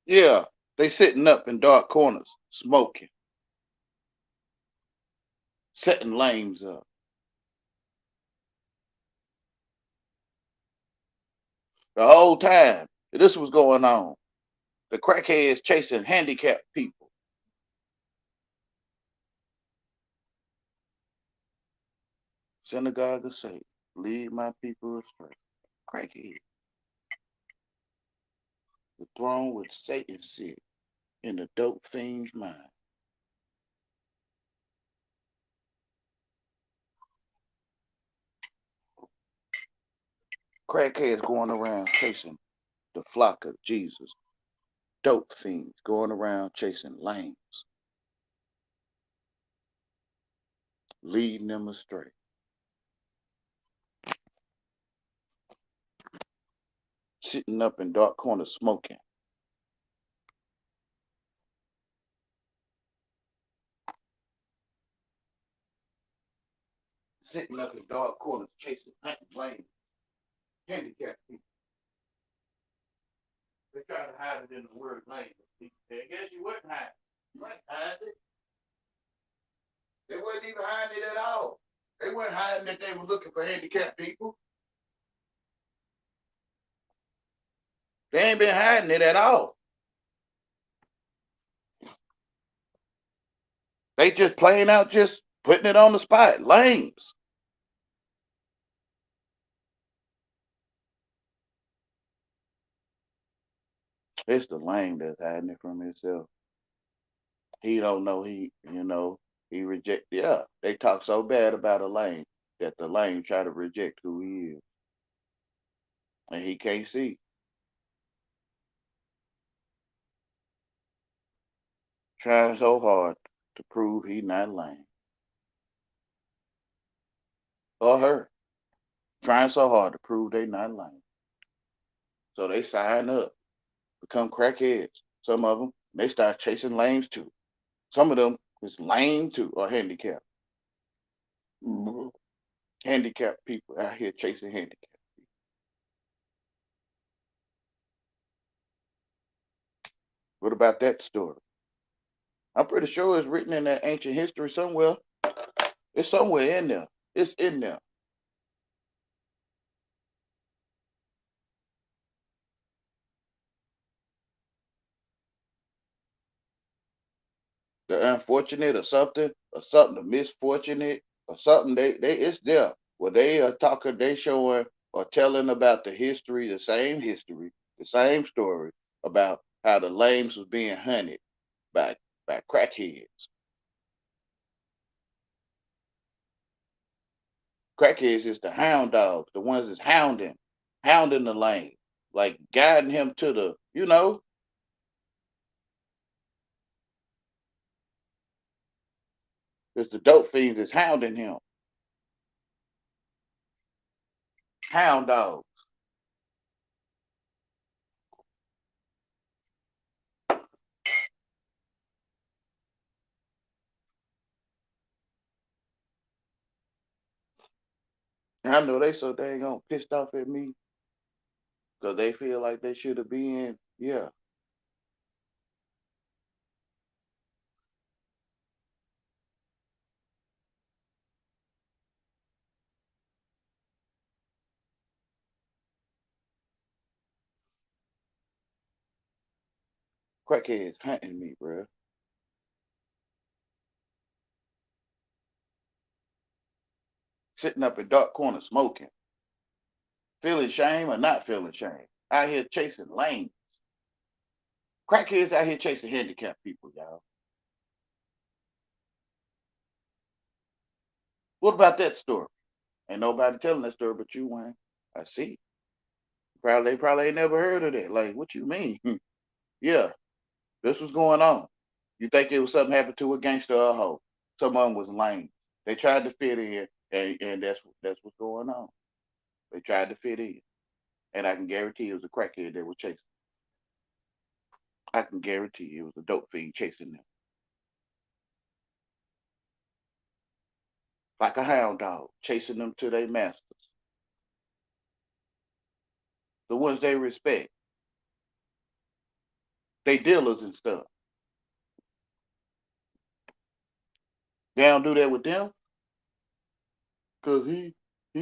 Yeah, they sitting up in dark corners, smoking, setting lanes up. The whole time this was going on, the crackheads chasing handicapped people. Synagogue of Satan, lead my people astray. Crackhead, the throne with Satan sit in the dope fiend's mind. Crackheads going around chasing the flock of Jesus. Dope fiends going around chasing lanes, leading them astray. Sitting up in dark corners smoking. Sitting up in dark corners chasing lanes, handicapped people. They try to hide it in the word lane. I guess you wouldn't hide it. You ain't hiding it. They wasn't even hiding it at all. They weren't hiding that they were looking for handicapped people. They ain't been hiding it at all. They just plain out just putting it on the spot. Lames. It's the lame that's hiding it from himself. He don't know he reject. Yeah, they talk so bad about a lame that the lame try to reject who he is, and he can't see. Trying so hard to prove he not lame or her. Trying so hard to prove they not lame. So they sign up, become crackheads. Some of them they start chasing lames too. Some of them is lame too or handicapped. Mhm. Handicapped people out here chasing handicapped. What about that story? I'm pretty sure it's written in that ancient history somewhere. It's somewhere in there. It's in there. The unfortunate or something, the misfortunate or something. They it's there. Well, they are talking, they showing or telling about the same story about how the lames was being hunted by crackheads. Crackheads is the hound dogs, the ones that's hounding the lame, like guiding him to it's the dope fiends that's hounding him. Hound dogs. And I know they so dang on pissed off at me because they feel like they should have been. Yeah, crackheads hunting me, bro. Sitting up in dark corner smoking, feeling shame or not feeling shame. Out here chasing lanes. Crackheads out here chasing handicapped people, y'all. What about that story? Ain't nobody telling that story but you, Wayne. I see. Probably ain't never heard of that. Like, what you mean? Yeah, this was going on. You think it was something happened to a gangster or a hoe? Some of them was lame. They tried to fit in, and that's what's going on. They tried to fit in, and I can guarantee it was a crackhead they were chasing. I can guarantee it was a dope fiend chasing them, like a hound dog chasing them to their masters, the ones they respect, They dealers and stuff. They don't do that with them because he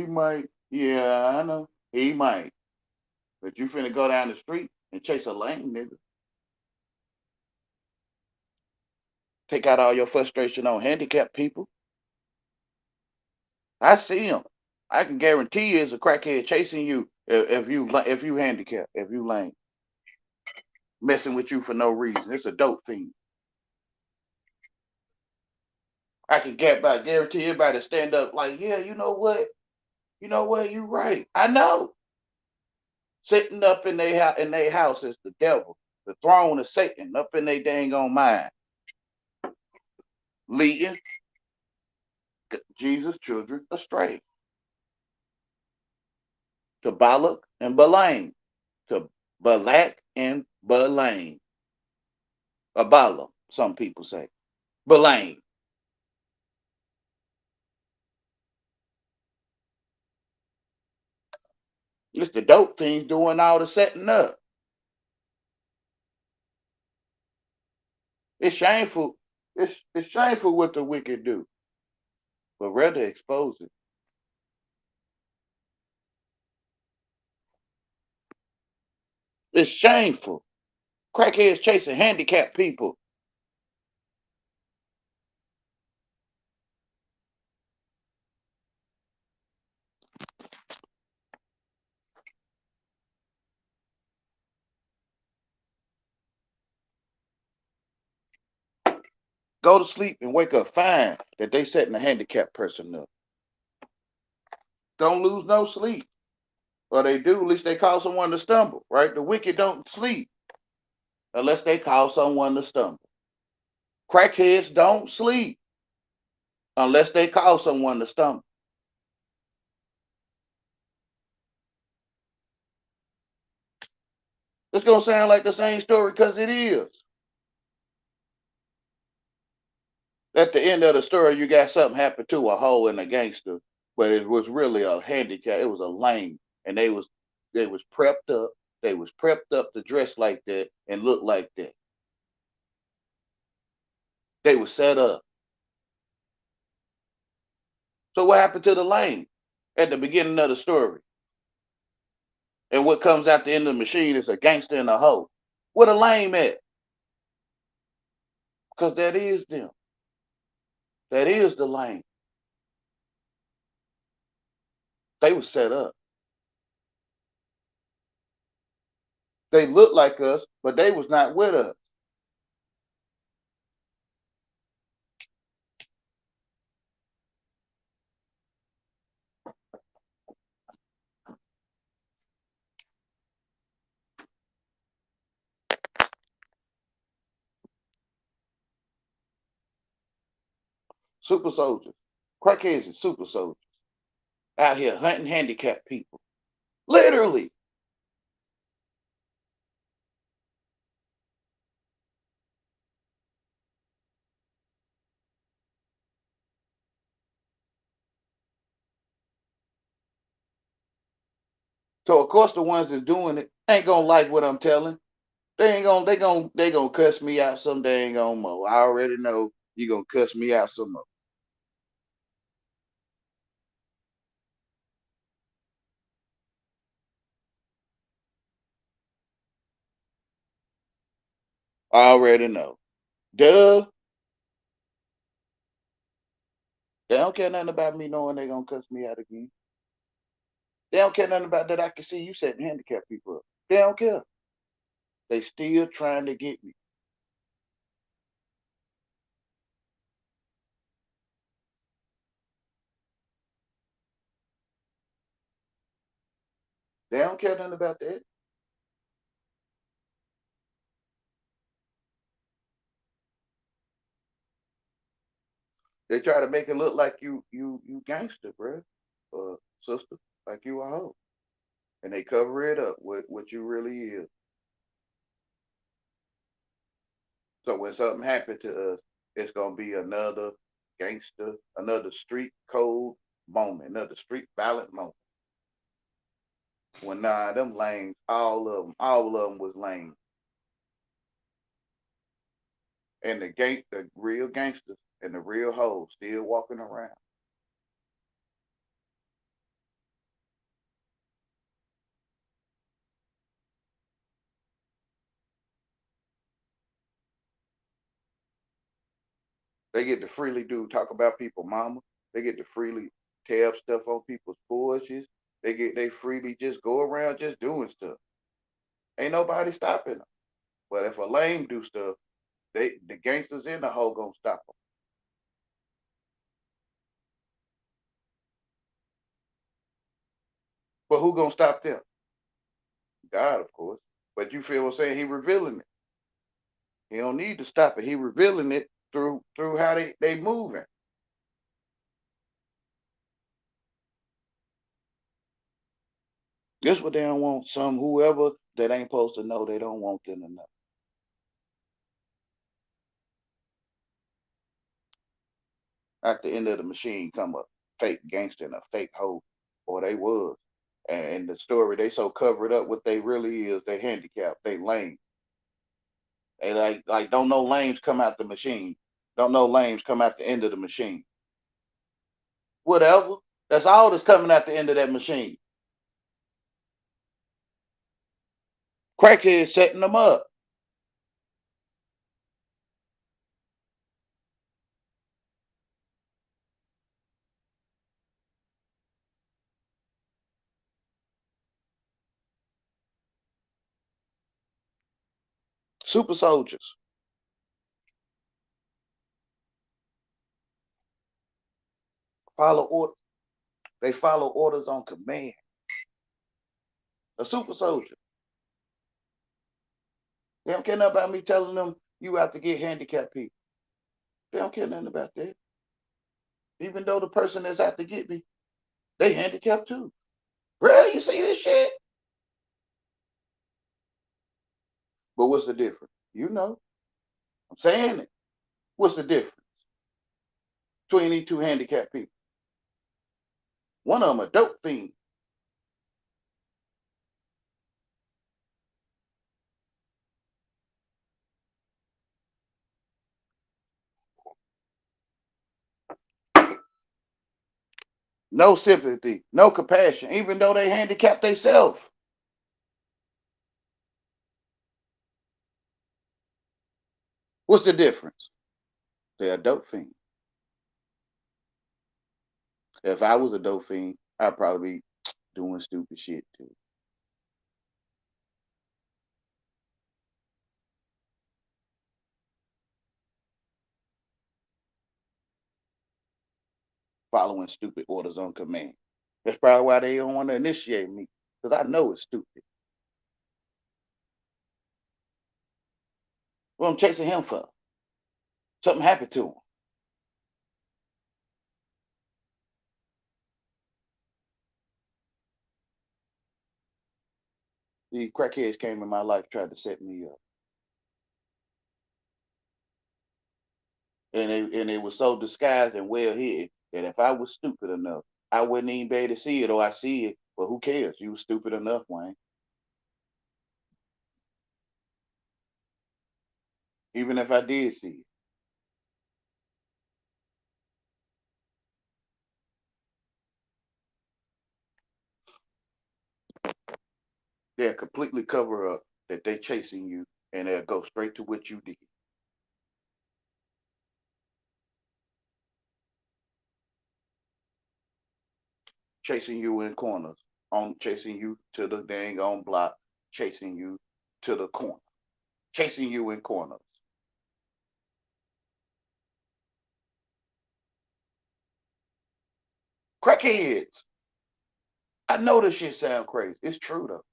might. Yeah, I know he might. But you finna go down the street and chase a lame nigga. Take out all your frustration on handicapped people. I see them. I can guarantee you, it's a crackhead chasing you if you handicapped, if you lame, messing with you for no reason. It's a dope thing. I can guarantee everybody to stand up like, yeah, you know what, you right. I know. Sitting up in their house is the devil. The throne of Satan up in their dang on mind. Leading Jesus' children astray. To Balak and Balaam. To Balak and Balaam. Or Balaam, some people say. Balaam. It's the dope things doing all the setting up. It's shameful. It's shameful what the wicked do, but rather expose it. It's shameful. Crackheads chasing handicapped people. Go to sleep and wake up fine that they setting a handicapped person up. Don't lose no sleep. Or they do, at least they cause someone to stumble, right? The wicked don't sleep unless they cause someone to stumble. Crackheads don't sleep unless they cause someone to stumble. It's gonna sound like the same story because it is. At the end of the story, you got something happen to a hoe and a gangster, but it was really a handicap. It was a lame, and they was prepped up. They was prepped up to dress like that and look like that. They was set up. So what happened to the lame at the beginning of the story? And what comes out the end of the machine is a gangster and a hoe. What a lame at? Because that is them. That is the lame. They was set up. They looked like us, but they was not with us. Super soldiers. Crackheads and super soldiers out here hunting handicapped people. Literally. So of course the ones that's doing it ain't gonna like what I'm telling. They gonna cuss me out some dang on more. I already know you gonna cuss me out some more. I already know. Duh. They don't care nothing about me knowing they gonna cuss me out again. They don't care nothing about that I can see you setting handicapped people up. They don't care. They still trying to get me. They don't care nothing about that. They try to make it look like you gangster, bro, sister, like you a hoe, and they cover it up with what you really is. So when something happened to us, it's gonna be another gangster, another street code moment, another street violent moment. When nah, them lanes, all of them was lame. And the real gangsters and the real hoes still walking around. They get to freely do talk about people, mama. They get to freely tear up stuff on people's porches. They freely just go around just doing stuff. Ain't nobody stopping them. But if a lame do stuff, the gangsters in the hole gonna stop them. But who gonna stop them? God, of course. But you feel what I'm saying? He revealing it. He don't need to stop it. He revealing it through how they moving. This what they don't want. Some whoever that ain't supposed to know, they don't want them to know. At the end of the machine come a fake gangster and a fake hoe, or they was. And the story they so covered up what they really is, they handicapped, they lame. They like don't know lames come out the machine. Don't know lames come out the end of the machine. Whatever. That's all that's coming out the end of that machine. Crackheads setting them up. Super soldiers. Follow orders. They follow orders on command. A super soldier. They don't care nothing about me telling them you have to get handicapped people. They don't care nothing about that. Even though the person that's out to get me, they handicapped too. Bro, you see this shit? But what's the difference? You know, I'm saying it. What's the difference between these two handicapped people? One of them a dope fiend. No sympathy, no compassion, even though they handicapped themselves. What's the difference? They're a dope fiend. If I was a dope fiend, I'd probably be doing stupid shit too. Following stupid orders on command. That's probably why they don't want to initiate me, because I know it's stupid. What I'm chasing him for? Something happened to him. These crackheads came in my life, tried to set me up, and it was so disguised and well hidden that if I was stupid enough, I wouldn't even be able to see it, or I see it. But who cares? You was stupid enough, Wayne. Even if I did see it, they'll completely cover up that they chasing you, and they'll go straight to what you did, chasing you in corners, on chasing you to the dang on block, chasing you to the corner, chasing you in corners. Crackheads. I know this shit sound crazy. It's true though.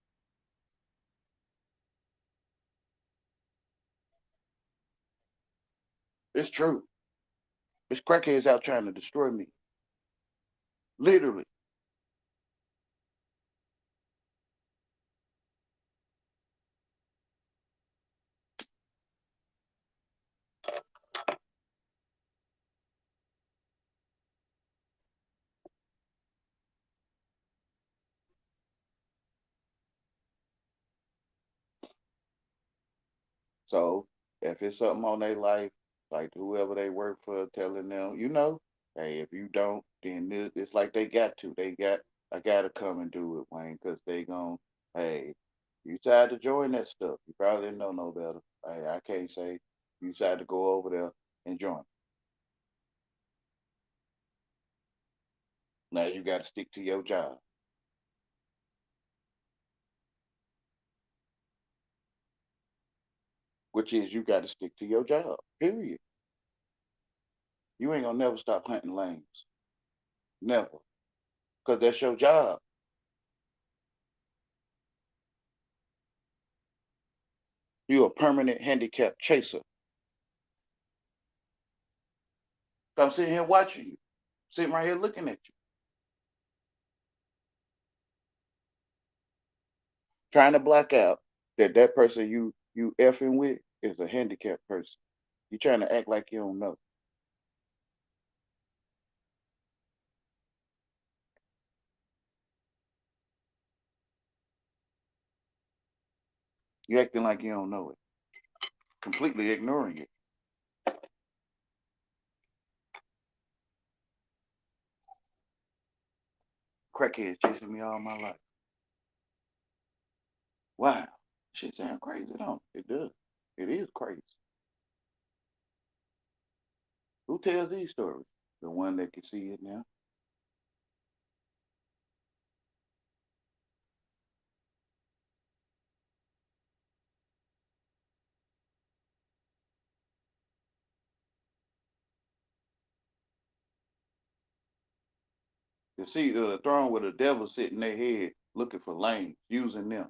It's true. It's crackheads out trying to destroy me. Literally. So if it's something on their life, like whoever they work for, telling them, hey, if you don't, then it's like they got to. I got to come and do it, Wayne, because they gon' hey, you decide to join that stuff. You probably didn't know no better. Hey, I can't say you decide to go over there and join. Now you got to stick to your job, which is you got to stick to your job. Period. You ain't gonna never stop hunting lanes. Never, because that's your job. You're a permanent handicap chaser. So I'm sitting here watching you, sitting right here looking at you, trying to block out that person you effing with is a handicapped person. You trying to act like you don't know. You acting like you don't know it, completely ignoring it. Crackheads chasing me all my life. Wow, shit sound crazy, don't it? It does. It is crazy. Who tells these stories? The one that can see it now. The seat of the throne with the devil sitting their head looking for lanes, using them.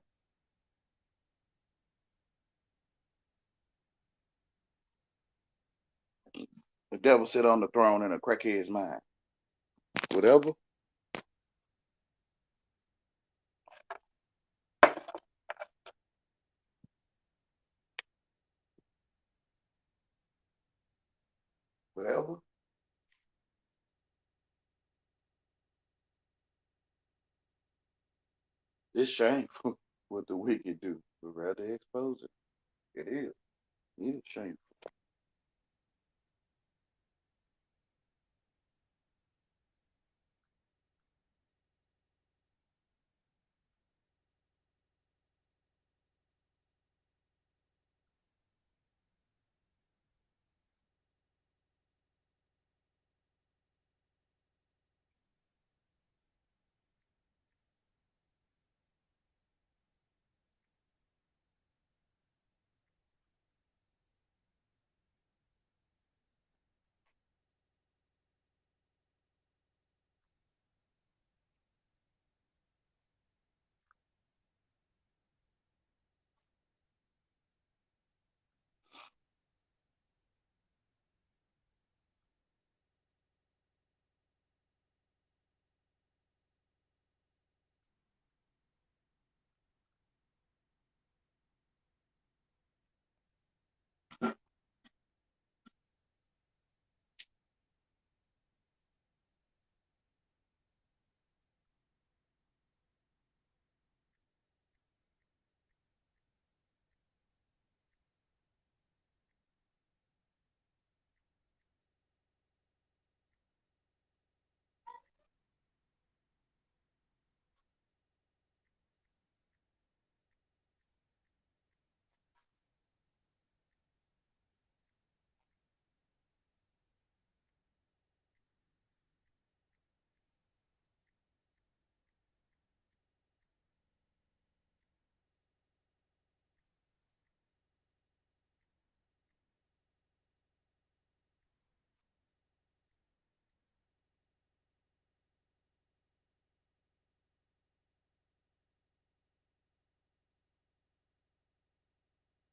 The devil sit on the throne in a crackhead's mind. Whatever, whatever. It's shameful what the wicked do, but rather expose it. It is. It is shameful.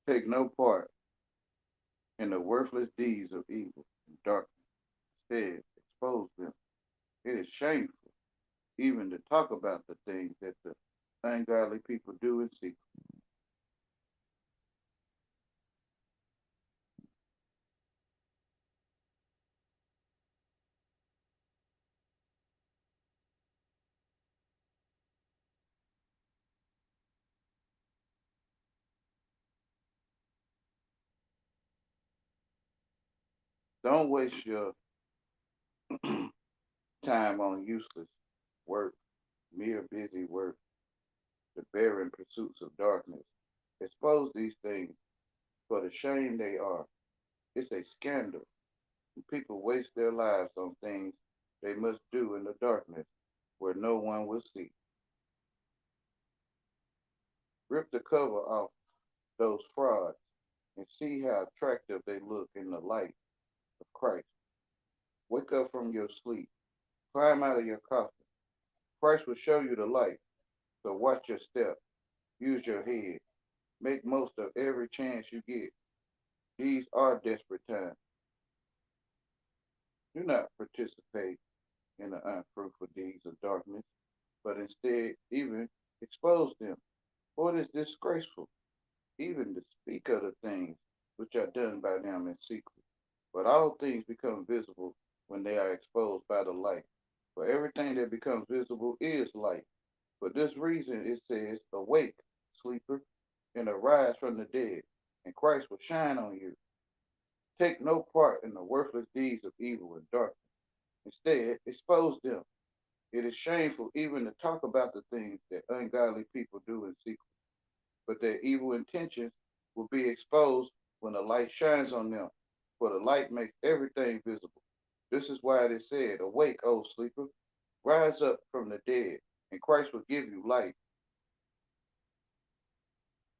Take no part in the worthless deeds of evil and darkness. Instead, expose them. It is shameful even to talk about the things that the ungodly people do in secret. Don't waste your time on useless work, mere busy work, the barren pursuits of darkness. Expose these things for the shame they are. It's a scandal. People waste their lives on things they must do in the darkness where no one will see. Rip the cover off those frauds and see how attractive they look in the light of Christ. Wake up from your sleep. Climb out of your coffin. Christ will show you the light. So watch your step. Use your head. Make most of every chance you get. These are desperate times. Do not participate in the unfruitful deeds of darkness, but instead even expose them. For it is disgraceful even to speak of the things which are done by them in secret. But all things become visible when they are exposed by the light. For everything that becomes visible is light. For this reason it says, awake, sleeper, and arise from the dead, and Christ will shine on you. Take no part in the worthless deeds of evil and darkness. Instead, expose them. It is shameful even to talk about the things that ungodly people do in secret, but their evil intentions will be exposed when the light shines on them. For the light makes everything visible. This is why it is said, awake, O sleeper, rise up from the dead, and Christ will give you light.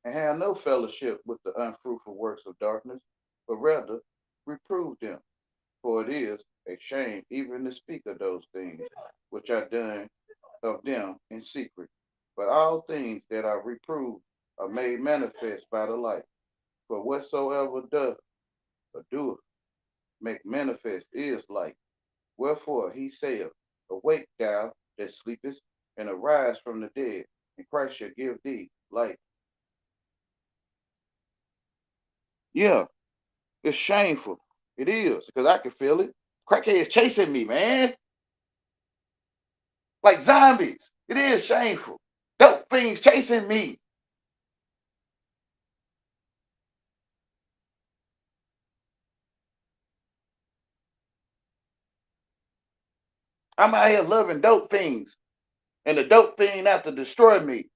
And have no fellowship with the unfruitful works of darkness, but rather reprove them. For it is a shame even to speak of those things which are done of them in secret. But all things that are reproved are made manifest by the light. For whatsoever doth or doeth make manifest is light. Wherefore he saith, awake thou that sleepest, and arise from the dead, and Christ shall give thee light. Yeah, it's shameful. It is, because I can feel it. Crackheads chasing me, man. Like zombies. It is shameful. Dope things chasing me. I'm out here loving dope things, and the dope thing out to destroy me.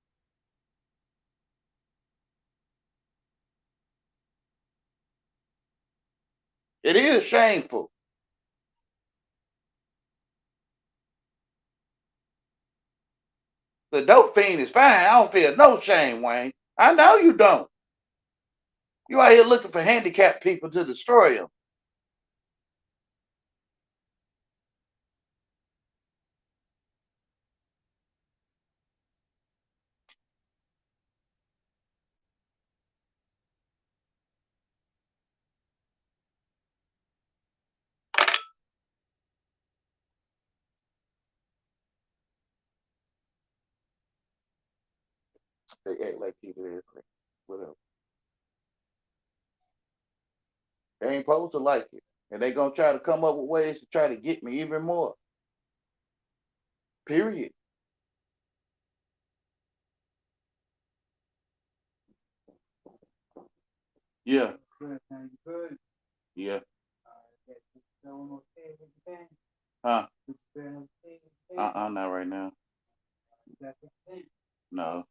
It is shameful. The dope fiend is fine. I don't feel no shame, Wayne. I know you don't. You out here looking for handicapped people to destroy them. They act like people is crazy. Whatever. They ain't supposed to like it. And they gonna try to come up with ways to try to get me even more. Period. Yeah. Yeah. Huh? Not right now. No.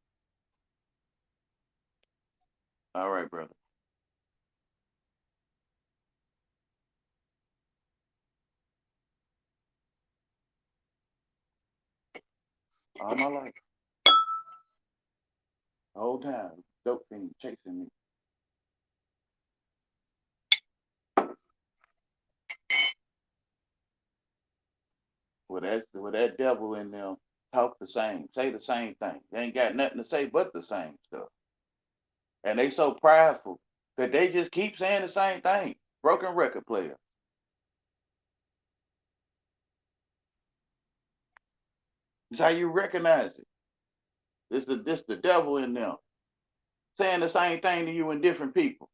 All right, brother. All my life. The whole time. Dope thing chasing me. With that devil in them talk the same, say the same thing. They ain't got nothing to say but the same stuff. And they so prideful that they just keep saying the same thing. Broken record player. It's how you recognize it. This the devil in them saying the same thing to you in different people.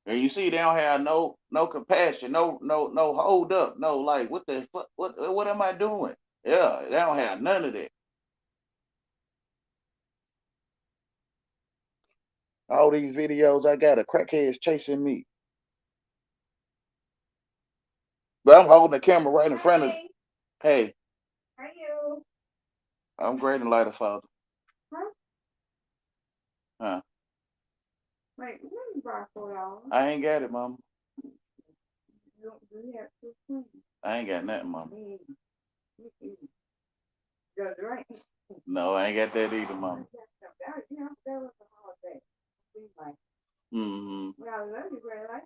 And you see they don't have no compassion, no hold up, no like what the fuck what am I doing? Yeah, they don't have none of that. All these videos I got of crackheads chasing me. But I'm holding the camera right in front of. Hey, how are you? I'm great and lighter, father. Huh? Huh? Wait, when you brought $4? I ain't got it, mama. You have $2. I ain't got nothing, mama. You got a drink? No, I ain't got that either, mama. Mm-hmm. Well, I love you, Great Light.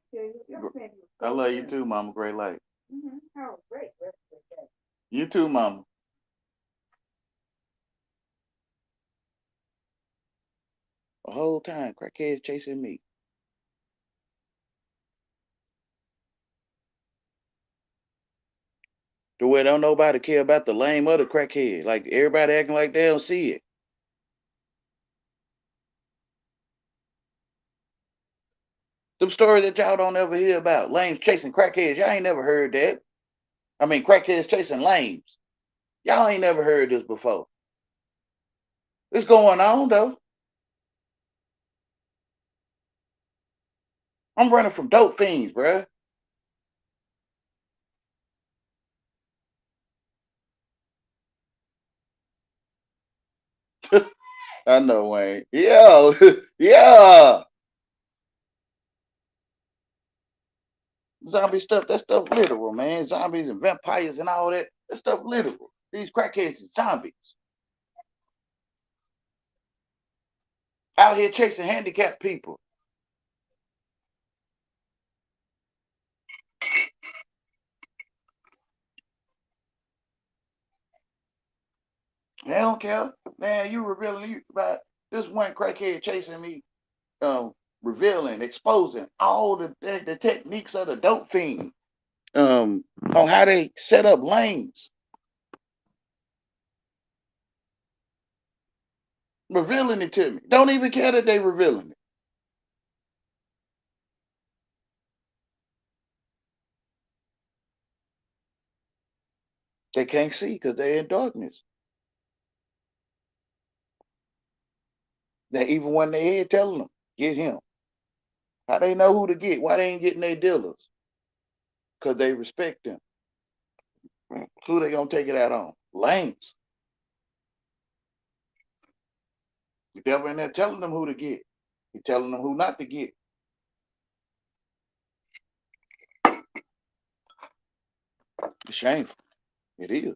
I love you too, mama. Great Light. Mm-hmm. Oh, great. You too, mama. The whole time, crackheads chasing me. The way don't nobody care about the lame other crackhead. Like everybody acting like they don't see it. Some stories that y'all don't ever hear about. Lames chasing crackheads. Y'all ain't never heard that. I mean, crackheads chasing lames. Y'all ain't never heard this before. It's going on, though. I'm running from dope fiends, bruh. I know, Wayne. Yeah, yeah. Zombie stuff, that stuff literal, man. Zombies and vampires and all that. That stuff literal. These crackheads are zombies. Out here chasing handicapped people. They don't care. Man, you revealing about this one crackhead chasing me, revealing, exposing all the techniques of the dope fiend, on how they set up lanes, revealing it to me. Don't even care that they revealing it. They can't see because they're in darkness. They even when they head telling them, get him. How they know who to get? Why they ain't getting their dealers? Because they respect them. Who they gonna take it out on? Lames. The devil in there telling them who to get. He telling them who not to get. It's shameful. It is.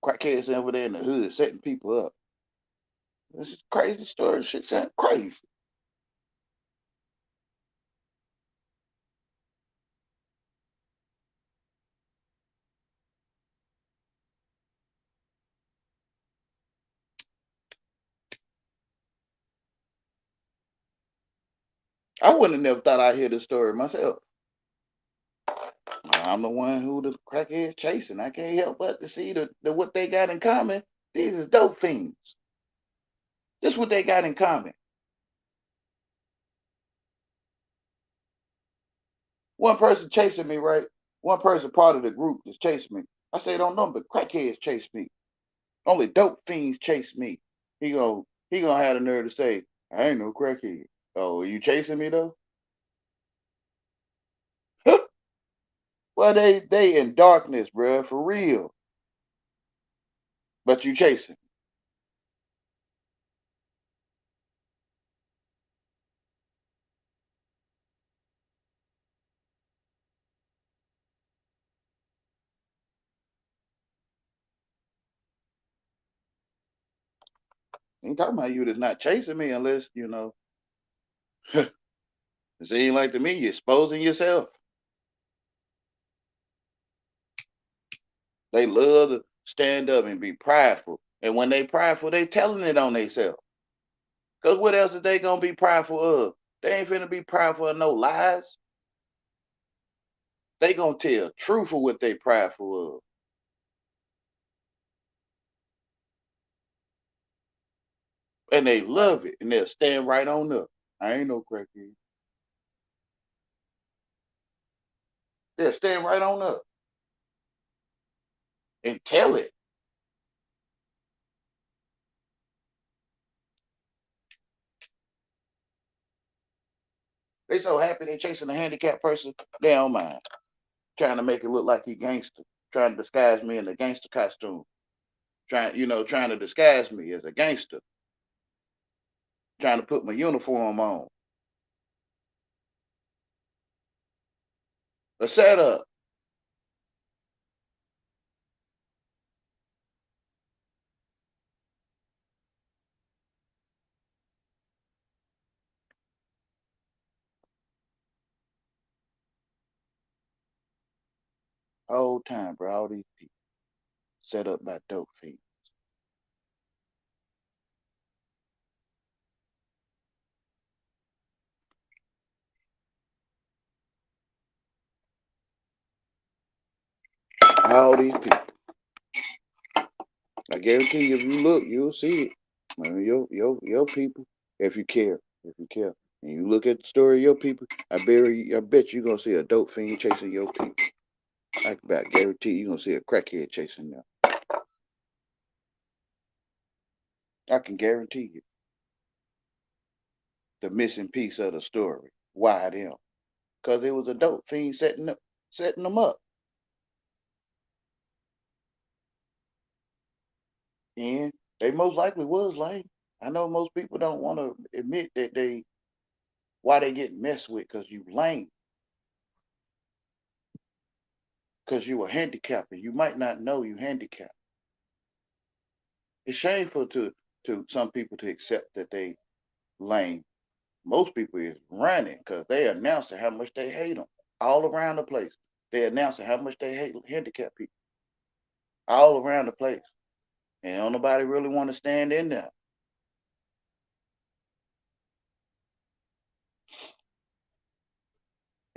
Crackheads over there in the hood setting people up. This is crazy story. Shit sound crazy. I wouldn't have never thought I'd hear this story myself. I'm the one who the crackheads chasing. I can't help but to see the what they got in common. These is dope fiends. This is what they got in common. One person chasing me, right? One person part of the group that's chasing me. I say, don't know, but crackheads chase me. Only dope fiends chase me. He gonna have the nerve to say, I ain't no crackhead. Oh, are you chasing me though? Well, they in darkness, bruh, for real. But you chasing. Ain't talking about you that's not chasing me unless, it ain't like to me, you're exposing yourself. They love to stand up and be prideful. And when they prideful, they telling it on themselves. Because what else is they gonna be prideful of? They ain't finna be prideful of no lies. They gonna tell truth of what they prideful of. And they love it. And they'll stand right on up. I ain't no crackhead. They'll stand right on up and tell it. They so happy they chasing a handicapped person. They don't mind. Trying to make it look like he gangster. Trying to disguise me in a gangster costume. Trying to disguise me as a gangster. Trying to put my uniform on. A setup. Whole time, bro. All these people set up by dope fiends. All these people. I guarantee you, if you look, you'll see it. I mean, your people, if you care, and you look at the story of your people, I bet you're gonna see a dope fiend chasing your people. I about guarantee you're gonna see a crackhead chasing them. I can guarantee you the missing piece of the story. Why them? Because it was a dope fiend setting them up, and they most likely was lame. I know most people don't want to admit that they why they get messed with because you lame, because you were handicapped and you might not know you handicapped. It's shameful to some people to accept that they lame. Most people is running because they announcing how much they hate them all around the place. They announcing how much they hate handicapped people all around the place, and don't nobody really want to stand in there.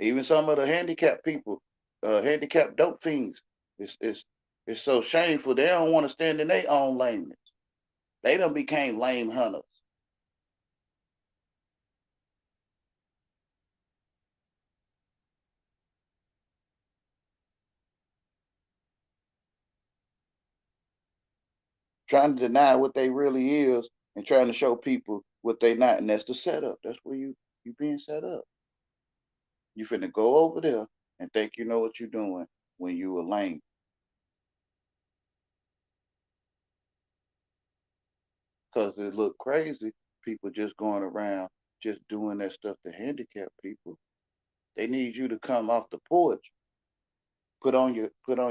Even some of the handicapped people, handicapped dope fiends, it's so shameful. They don't want to stand in their own lameness. They done became lame hunters, trying to deny what they really is and trying to show people what they not. And that's the setup. That's where you being set up. You finna go over there and think you know what you're doing when you a lame. Cause it look crazy. People just going around just doing that stuff to handicap people. They need you to come off the porch, put on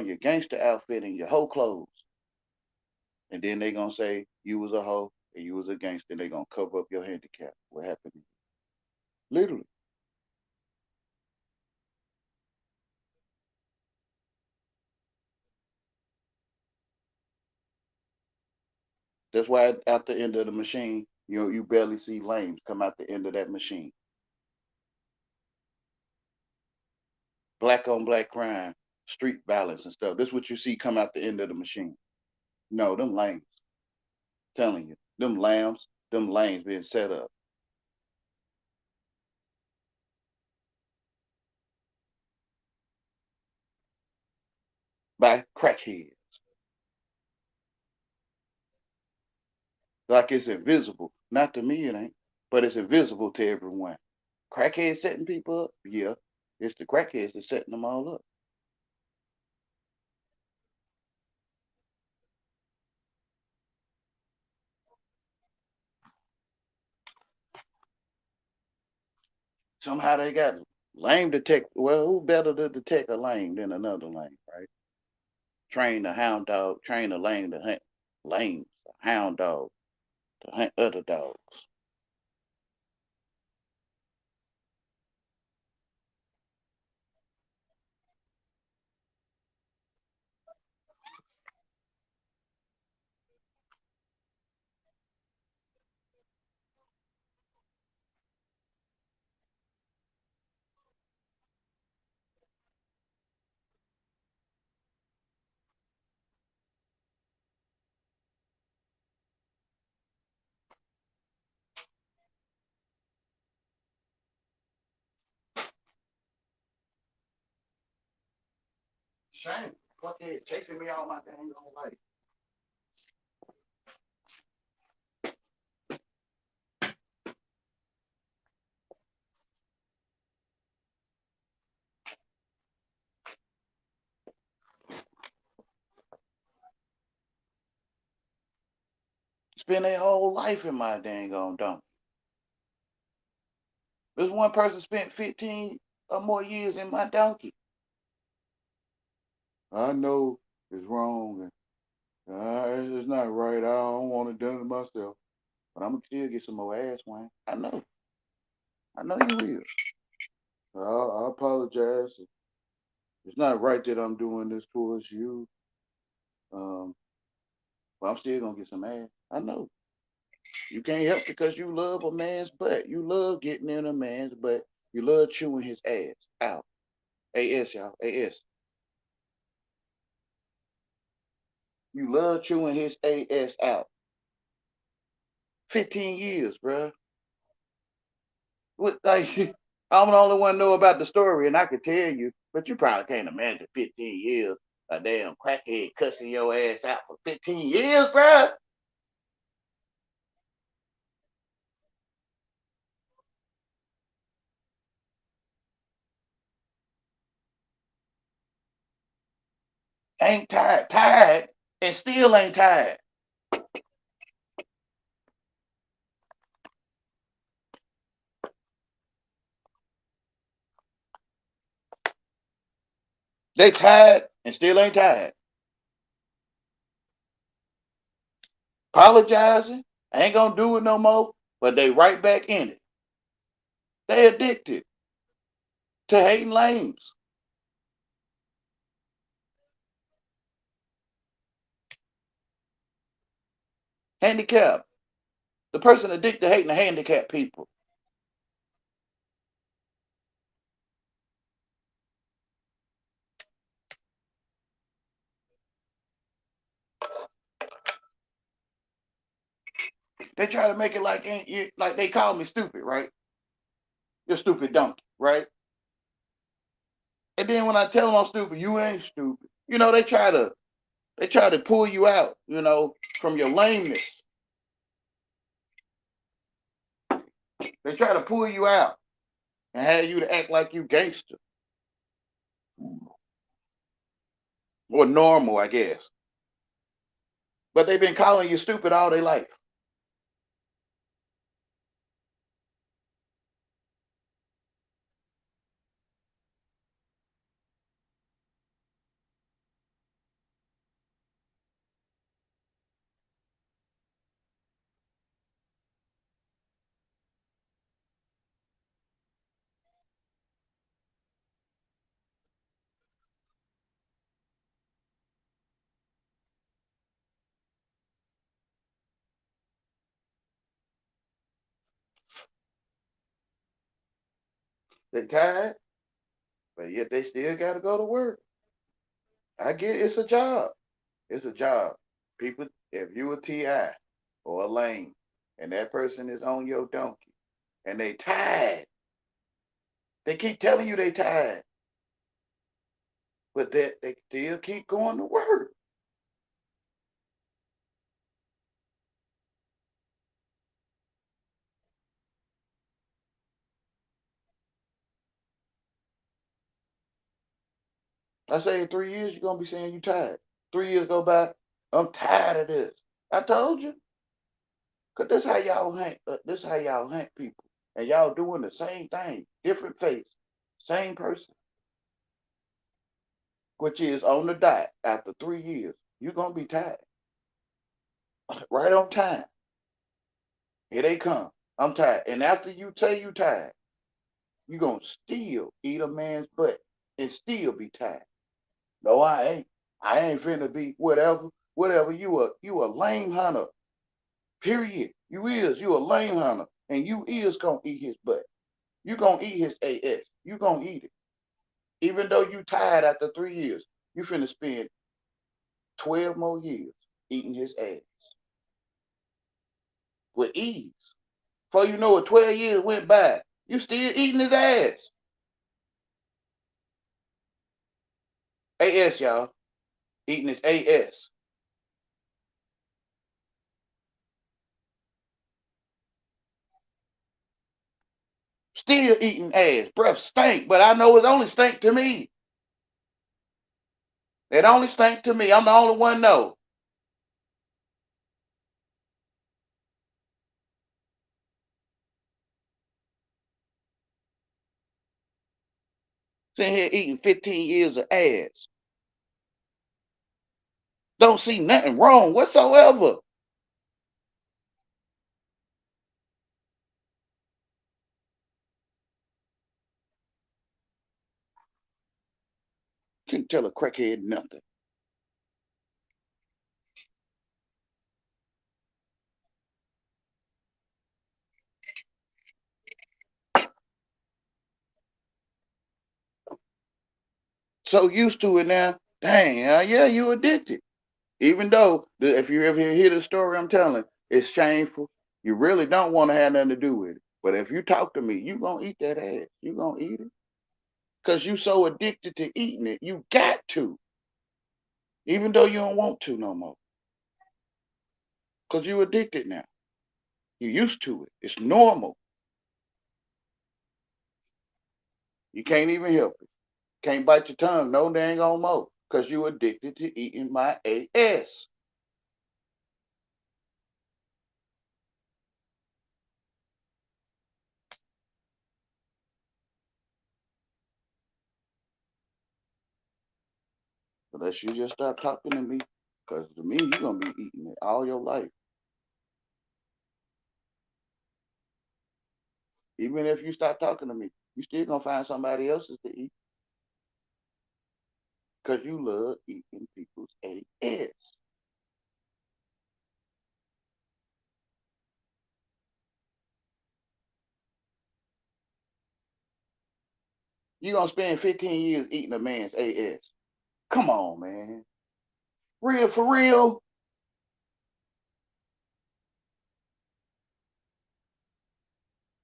your gangster outfit and your hoe clothes, and then they gonna say you was a hoe and you was a gangster. And they gonna cover up your handicap. What happened? Literally. That's why at the end of the machine, you barely see lames come out the end of that machine. Black on black crime, street violence and stuff. This is what you see come out the end of the machine. No, them lames. Telling you, them lanes being set up by crackheads. Like it's invisible. Not to me, it ain't, but it's invisible to everyone. Crackheads setting people up? Yeah. It's the crackheads that's setting them all up. Somehow they got lame detect. Well, who better to detect a lame than another lame, right? Train a hound dog, train a lame to hunt lames, a hound dog to hunt other dogs. Shame. Fuckhead chasing me all my dang life. spend their whole life in my dang on donkey. This one person spent 15 or more years in my donkey. I know it's wrong and it's not right. I don't want it done to myself. But I'm gonna still get some more ass, Wayne. I know. I know you will. I apologize. It's not right that I'm doing this towards you. Um, but I'm still gonna get some ass. I know. You can't help because you love a man's butt. You love getting in a man's butt. You love chewing his ass out. AS, y'all. AS. You love chewing his AS out. 15 years, bruh. What, like, I'm the only one know about the story, and I could tell you, but you probably can't imagine 15 years a damn crackhead cussing your ass out for 15 years, bruh. Ain't tired, tired, and still ain't tired. They tired and still ain't tired. Apologizing, ain't gonna do it no more, but they right back in it. They addicted to hating lames. Handicap. The person addicted to hating the handicapped people. They try to make it like like they call me stupid, right? You're stupid donkey, right? And then when I tell them I'm stupid, you ain't stupid. You know, they try to pull you out, from your lameness. They try to pull you out and have you to act like you gangster or normal, I guess. But they've been calling you stupid all their life. They tired, but yet they still got to go to work. I get it's a job. It's a job. People, if you a TI or a lane, and that person is on your donkey, and they tired, they keep telling you they tired, but they still keep going to work. I say in 3 years you're gonna be saying you tired. 3 years go by, I'm tired of this. I told you, cause this how y'all hang. This how y'all hang people, and y'all doing the same thing, different face, same person, which is on the dot. After 3 years, you're gonna be tired, right on time. Here they come. I'm tired, and after you say you tired, you gonna still eat a man's butt and still be tired. No, I ain't. I ain't finna be whatever. Whatever. You a lame hunter. Period. You a lame hunter, and you is gonna eat his butt. You gonna eat his ass. You gonna eat it. Even though you tired after 3 years, you finna spend 12 more years eating his ass with ease. Before you know it, 12 years went by. You still eating his ass. AS, y'all. Eating his AS. Still eating ass. Breath stink, but I know it's only stink to me. It only stink to me. I'm the only one know. Sitting here eating 15 years of ass. Don't see nothing wrong whatsoever. Can't tell a crackhead nothing. So used to it now. Dang, yeah, you addicted. Even though if you ever hear the story I'm telling, it's shameful. You really don't want to have nothing to do with it. But if you talk to me, you gonna eat that ass. You gonna eat it because you so addicted to eating it. You got to, even though you don't want to no more, because you addicted now. You used to it. It's normal. You can't even help it. Can't bite your tongue no dang on more because you addicted to eating my ass. Unless you just stop talking to me, because to me, you're gonna be eating it all your life. Even if you stop talking to me, you still gonna find somebody else's to eat because you love eating people's ass. You gonna spend 15 years eating a man's ass. Come on, man. Real for real.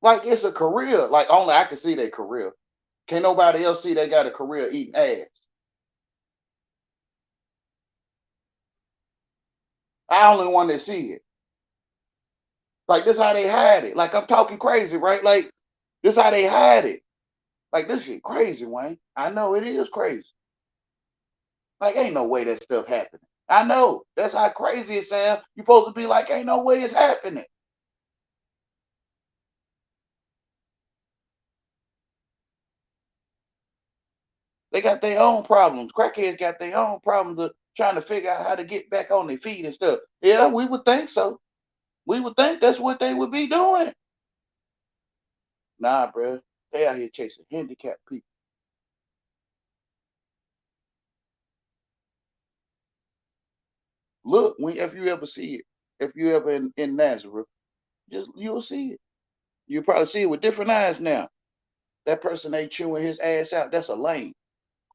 Like it's a career. Like only I can see their career. Can't nobody else see they got a career eating ass. I only one that see it. Like this how they hide it. Like I'm talking crazy, right? Like this how they hide it. Like this shit crazy, Wayne. I know it is crazy. Like ain't no way that stuff happening. I know that's how crazy it sounds. You supposed to be like, ain't no way it's happening. They got their own problems. Crackheads got their own problems of trying to figure out how to get back on their feet and stuff. Yeah, we would think so. We would think that's what they would be doing. Nah, bro. They out here chasing handicapped people. Look, when if you ever see it, if you ever in Nazareth, just you'll see it. You'll probably see it with different eyes now. That person ain't chewing his ass out. That's a lame.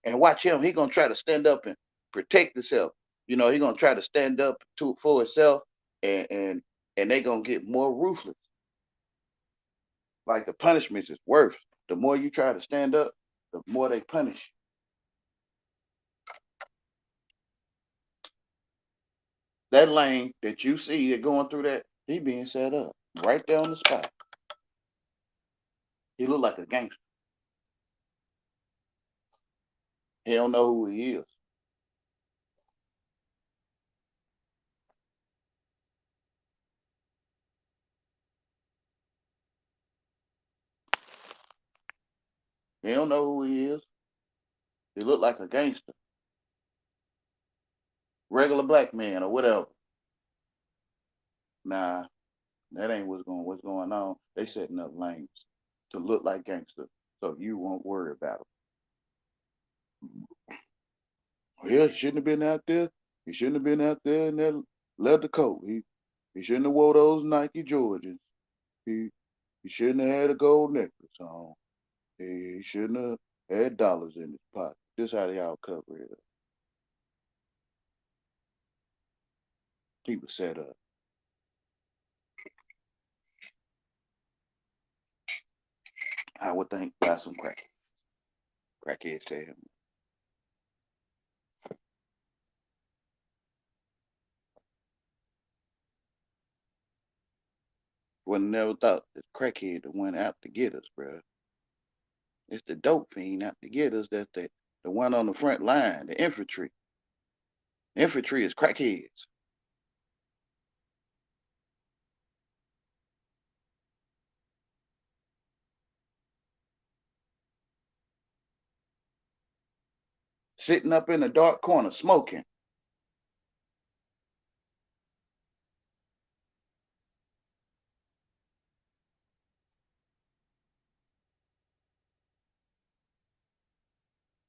And watch him. He gonna try to stand up and protect himself. He gonna try to stand up for himself, and and they gonna get more ruthless. Like the punishments is worse. The more you try to stand up, the more they punish. That lane that you see that going through that, he being set up right there on the spot. He look like a gangster. He don't know who he is. He don't know who he is. He look like a gangster, regular black man or whatever. Nah, that ain't what's going on. They setting up lanes to look like gangster, so you won't worry about them. Well, he shouldn't have been out there. He shouldn't have been out there in that leather coat. He shouldn't have wore those Nike Jordans. He he shouldn't have had a gold necklace on. He shouldn't have had dollars in his pocket. This how they all cover it up. He was set up. I would think by some crackhead said him. Would never thought the crackhead that went out to get us, bro. It's the dope fiend out to get us. That's the one on the front line, the infantry. Infantry is crackheads. sitting up in a dark corner smoking.